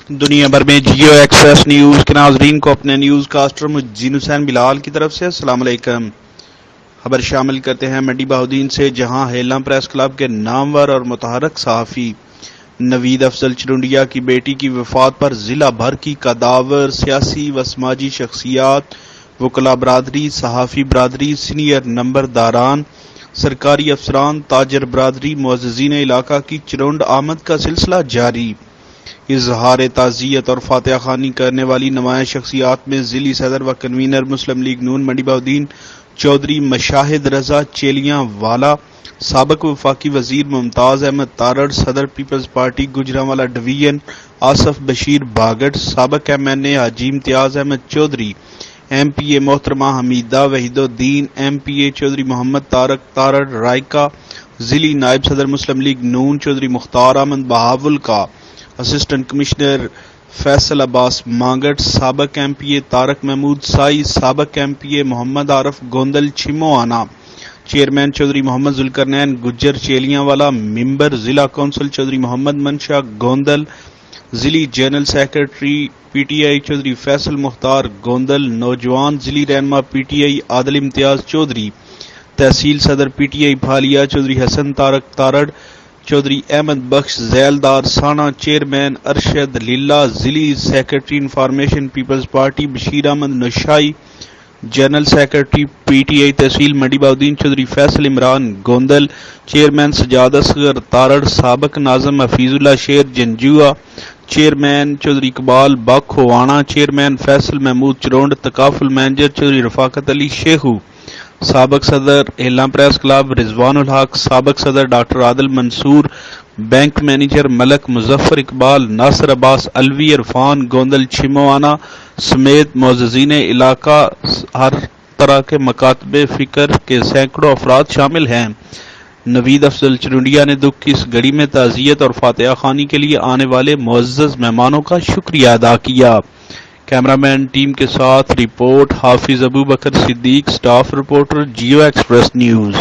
دنیا بھر میں جیو ایکسپریس نیوز کے ناظرین کو اپنے نیوز کاسٹر مجین حسین بلال کی طرف سے السلام علیکم۔ خبر شامل کرتے ہیں منڈی بہاؤدین سے، جہاں ہیلہ پریس کلب کے نامور اور متحرک صحافی نوید افضل چرنڈیا کی بیٹی کی وفات پر ضلع بھر کی قداور، سیاسی و سماجی شخصیات، وکلاء برادری، صحافی برادری، سینئر نمبرداران، سرکاری افسران، تاجر برادری، معززین علاقہ کی چرونڈ آمد کا سلسلہ جاری۔ اظہار تعزیت اور فاتحہ خوانی کرنے والی نمایاں شخصیات میں ضلعی صدر و کنوینر مسلم لیگ نون منڈی بہاؤدین چودھری مشاہد رضا چیلیاں والا، سابق وفاقی وزیر ممتاز احمد تارڑ، صدر Peoples Party Gujranwala division Asif Bashir Bagat, سابق M N A Haji Imtiaz Ahmed Chaudhry, M P A محترمہ Hameeda Waheed uddin, M P A Chaudhry Muhammad Tariq Tarar Raika, ضلعی نائب صدر مسلم لیگ نون چودھری مختار احمد بہاول کا، اسسٹنٹ کمشنر فیصل عباس مانگٹ، سابق M P A Tariq Mahmood Sai, سابق M P A Muhammad Arif Gondal Chhamwana, chairman Chaudhry Muhammad Zulqarnain گجر چیلیاں والا، ممبر ضلع کونسل چودھری محمد منشا گوندل، ضلعی general secretary P T I Chaudhry Faisal Mukhtar Gondal, نوجوان ضلعی رہنما پی ٹی آئی عادل امتیاز چودھری، تحصیل صدر P T I Phalia Chaudhry Hassan Tariq Tarar, Chaudhry Ahmed Bakhsh ذیلدار سانا، چیئرمین ارشد لیلہ، ضلعی secretary information Peoples Party Bashir Ahmed Nishai, general secretary P T I تحصیل منڈی بہاؤدین چودھری فیصل عمران گوندل، چیئرمین سجاد اصغر تارڑ، سابق ناظم حفیظ اللہ شیر جنجوعہ، چیئرمین چودھری اقبال باکھوانا، چیئرمین فیصل محمود چرونڈ، تکافل مینیجر چودھری رفاقت علی شیخو، سابق صدر ہیلہ پریس کلب رضوان الحق، سابق صدر ڈاکٹر عادل منصور، بینک مینیجر ملک مظفر اقبال، ناصر عباس الوی، عرفان گوندل چھموانا سمیت معززین علاقہ، ہر طرح کے مکاتب فکر کے سینکڑوں افراد شامل ہیں۔ نوید افضل چرنڈیا نے دکھ کی اس گھڑی میں تعزیت اور فاتحہ خوانی کے لیے آنے والے معزز مہمانوں کا شکریہ ادا کیا۔ کیمرہ مین ٹیم کے ساتھ report Hafiz Abubakar Siddique, staff reporter Geo Express news.